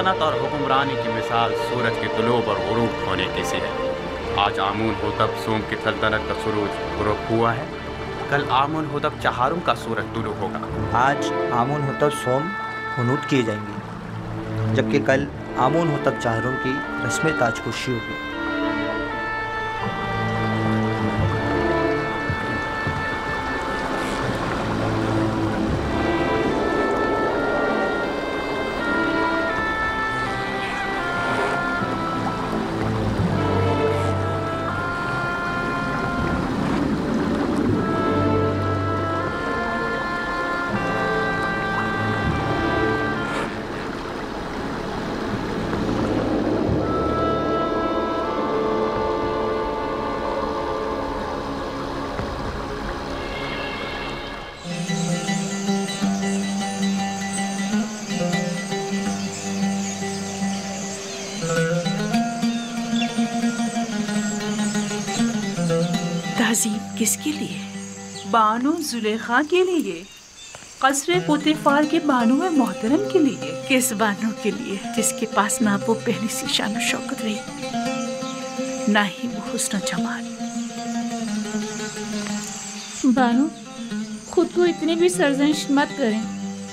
सल्तनत और हुक्मरानी की मिसाल सूरज के तुलूब और गुरूब होने की सी है। आज आमून होतब सोम की सल्तनत का सूरज गुरूब हुआ है, कल आमून होतब चहारुम का सूरज तुलू होगा। आज आमून होतब सोम हुनूत किए जाएंगे, जबकि कल आमून होतब चहारुम की रस्म ताजपोशी होगी। किसके लिए? बानो जुलेखा के लिए, कसरे पुतिफार के बानो मोहतरम के लिए। किस बानो के लिए जिसके पास ना वो पहली सी शान शौकत रही, ना ही वो हुस्न जमाल। बानो, खुद को इतनी भी सरजनिश मत करें।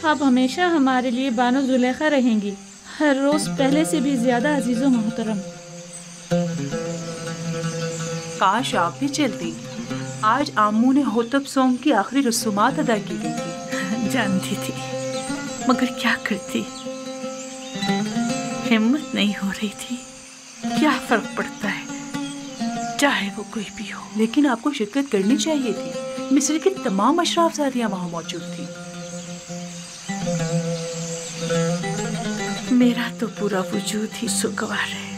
आप हमेशा हमारे लिए बानो जुलेखा रहेंगी, हर रोज पहले से भी ज्यादा अजीजो मोहतरम। काश आप भी चलती। आज आमू ने होतब सोम की आखिरी रसूमात अदा की गई थी। जानती थी, मगर क्या करती, हिम्मत नहीं हो रही थी। क्या फर्क पड़ता है, चाहे वो कोई भी हो। लेकिन आपको शिरकत करनी चाहिए थी। मिस्र की तमाम अशराफजादियां वहां मौजूद थी। मेरा तो पूरा वजूद ही सुगवार है,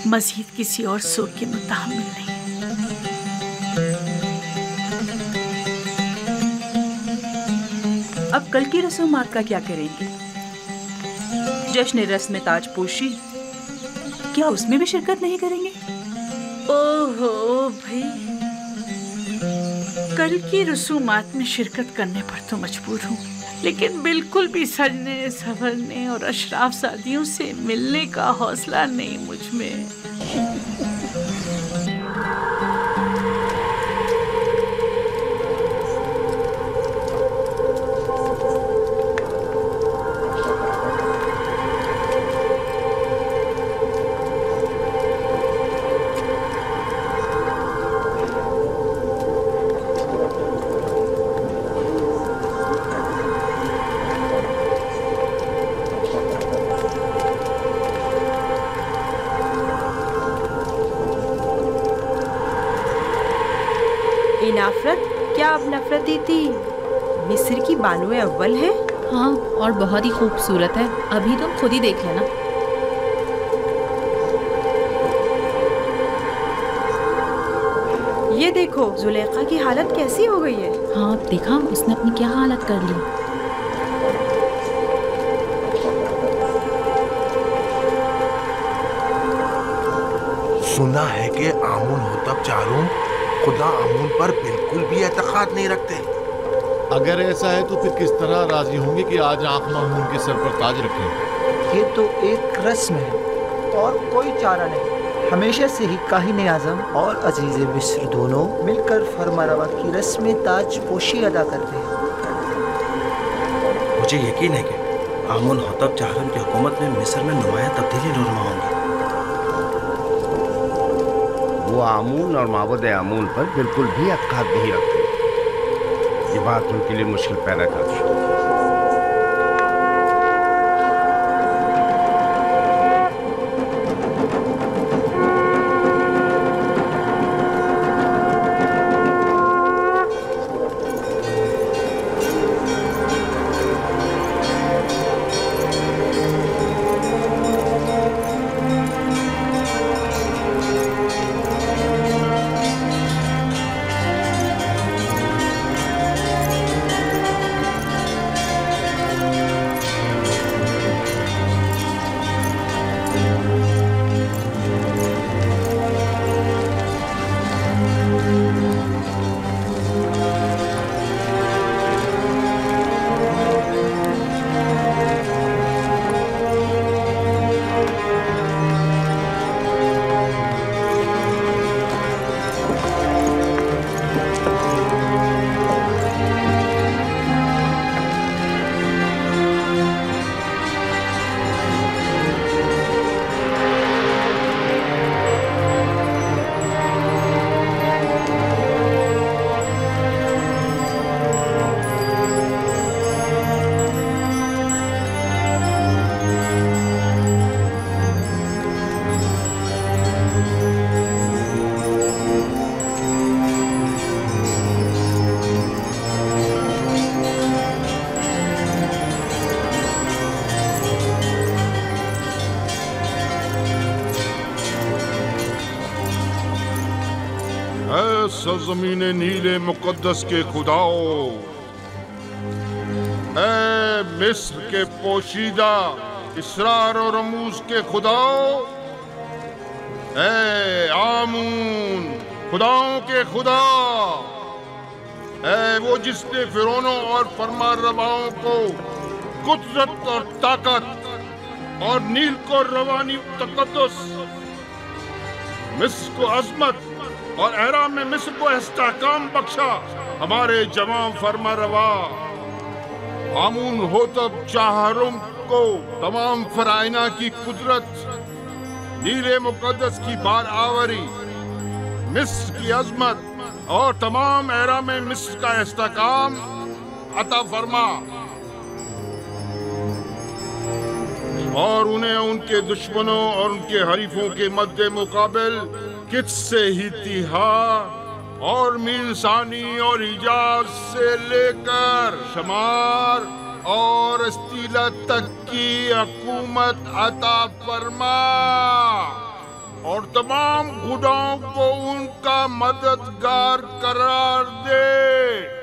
मजीद किसी और सुख के मुताबिल नहीं। अब कल की रसूमात का क्या करेंगे? जश्न रस्म ताजपोशी, क्या उसमें भी शिरकत नहीं करेंगे? ओहो भाई, कल की रसूमात में शिरकत करने पर तो मजबूर हूँ, लेकिन बिल्कुल भी सजने संवरने और अशराफ सादियों से मिलने का हौसला नहीं मुझ में। नफरत, क्या आप नफरती थी? मिस्र की बानुए अव्वल है। हाँ, और बहुत ही खूबसूरत है। अभी तुम खुद ही देख लेना। ये देखो, जुलेखा की हालत कैसी हो गई है। हाँ, देखा उसने अपनी क्या हालत कर ली। सुना है कि आमून होतब चारों खुदा आमून पर बिल्कुल भी एतकाद नहीं रखते। अगर ऐसा है तो फिर किस तरह राजी होंगे कि आज आँख मामून के सर पर ताज रखें? ये तो एक रस्म है और कोई चारा नहीं। हमेशा से ही काहिन आज़म और अजीज़ मिस्र दोनों मिलकर फरमारवा की रस्म ताज पोशी अदा करते हैं। मुझे यकीन है कि आमून होतब चाहरम की हुकूमत में मिस्र में नुमाया तब्दीली नुरमा होंगी। वो आमून और माबूद आमून पर बिल्कुल भी एतकाद नहीं रखते। ये बात उनके लिए मुश्किल पैदा करती है। ऐ सरजमीन नीले मुकद्दस के खुदाओ, ऐ मिस्र के पोशीदा इसरार और रमूज के खुदाओ, ऐ आमून खुदाओं के खुदा, ऐ वो जिसने फिरौनों और फरमारवाओं को कुदरत और ताकत और नील को रवानी तकद्दुस, मिस्र को अजमत और एराम में मिस्र को इस्तेहकाम बख्शा। हमारे जवां फरमारवा आमून होतब चाहरुम को तमाम फराइना की कुदरत, नीले मुकद्दस की बार आवरी, मिस्र की अजमत और तमाम एरा में मिस्र का इस्तेहकाम अता फरमा, और उन्हें उनके दुश्मनों और उनके हरीफों के मद्दे मुकाबिल किससे ही तिहा और मीरसानी और हिजाज से लेकर शमार और अस्तीला तक की हुकूमत अता फरमा, और तमाम खुदाओं को उनका मददगार करार दे।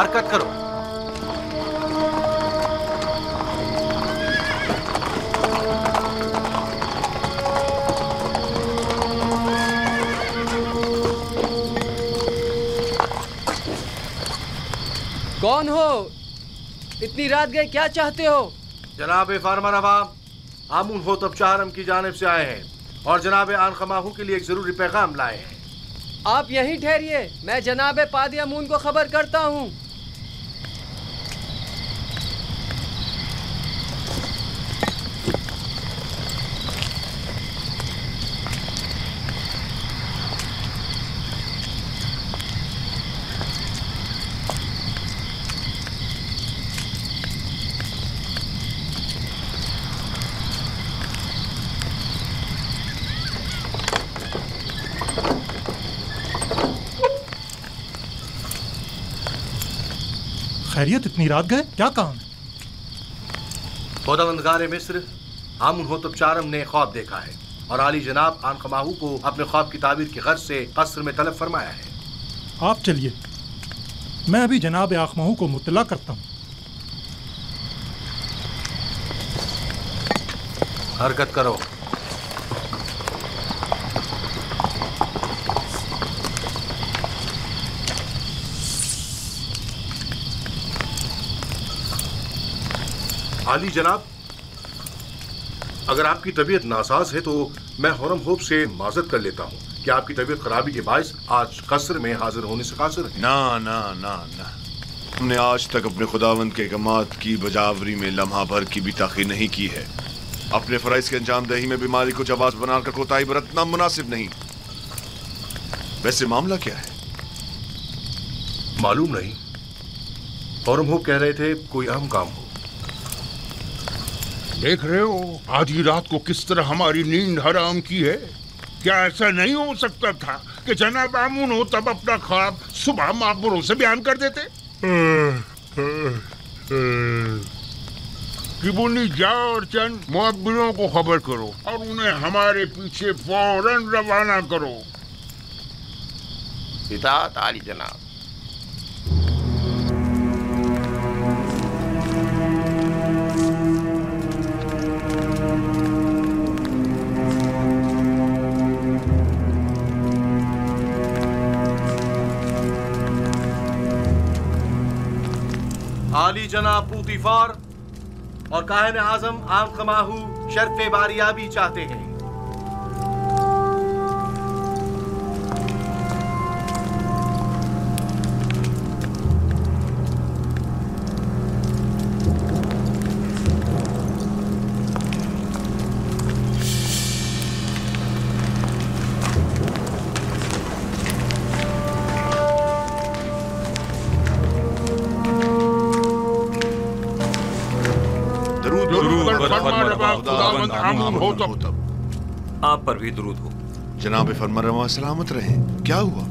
हरकत करो। कौन हो? इतनी रात गए, क्या चाहते हो? जनाब फरमारवा आमून होतब चाहरम की जानिब से आए हैं और जनाब आन खमाहू के लिए एक जरूरी पैगाम लाए हैं। आप यहीं ठहरिए, मैं जनाब पादी अमून को खबर करता हूँ। खैरियत, इतनी रात गए, क्या काम? खुदावंदगार मिस्र आमून होतब चाहरम ने ख्वाब देखा है और आली जनाब आन खमाहू को अपने ख्वाब की ताबीर की गर्ज से कस्र में तलब फरमाया है। आप चलिए, मैं अभी जनाब आखमाहू को मुत्तला करता हूँ। हरकत करो। आली जनाब, अगर आपकी तबीयत नासाज है तो मैं हुरम होप से माजरत कर लेता हूँ कि आपकी तबीयत खराबी के बायस आज कस्र में हाजिर होने से कासिर है। ना ना ना ना, हमने आज तक अपने खुदावंद के अहकामात की बजावरी में लम्हा भर की भी ताख़ीर नहीं की है। अपने फराइज के अंजाम दही में बीमारी को जवाज बनाकर कोताही बरतना मुनासिब नहीं। वैसे मामला क्या है? मालूम नहीं, हुरम होप कह रहे थे कोई अहम काम हो। देख रहे हो आधी रात को किस तरह हमारी नींद हराम की है। क्या ऐसा नहीं हो सकता था कि जनाब आमून होतब अपना ख्वाब सुबह माहबूरों से बयान कर देते? किबुनी जाओ और चंद मुअब्बिरों को खबर करो और उन्हें हमारे पीछे फौरन रवाना करो। इताअत आली जनाब। आली जनाब पूतीफार और काहिन आजम आम खमाहू शर्फ़े बारियाबी चाहते हैं। आप पर भी दुरूद हो। जनाब फरमारवा सलामत रहे। क्या हुआ?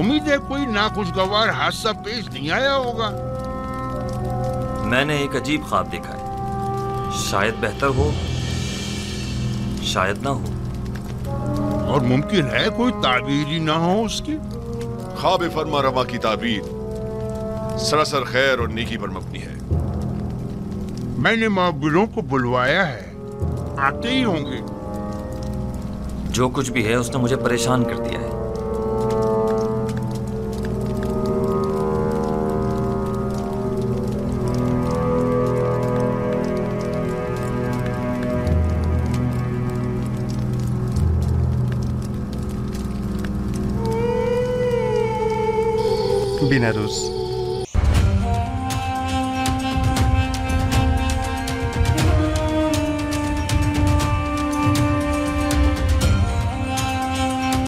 उम्मीद है कोई नाखुशगवार हादसा पेश नहीं आया होगा। मैंने एक अजीब ख्वाब देखा है, शायद बेहतर हो शायद ना हो, और मुमकिन है कोई ताबीर ही ना हो उसकी। ख्वाब फरमारवा की ताबीर सरासर खैर और नेकी पर मबनी है। मैंने मुअब्बिरों को बुलवाया है, आते ही होंगे। जो कुछ भी है उसने मुझे परेशान कर दिया है। बिना रुस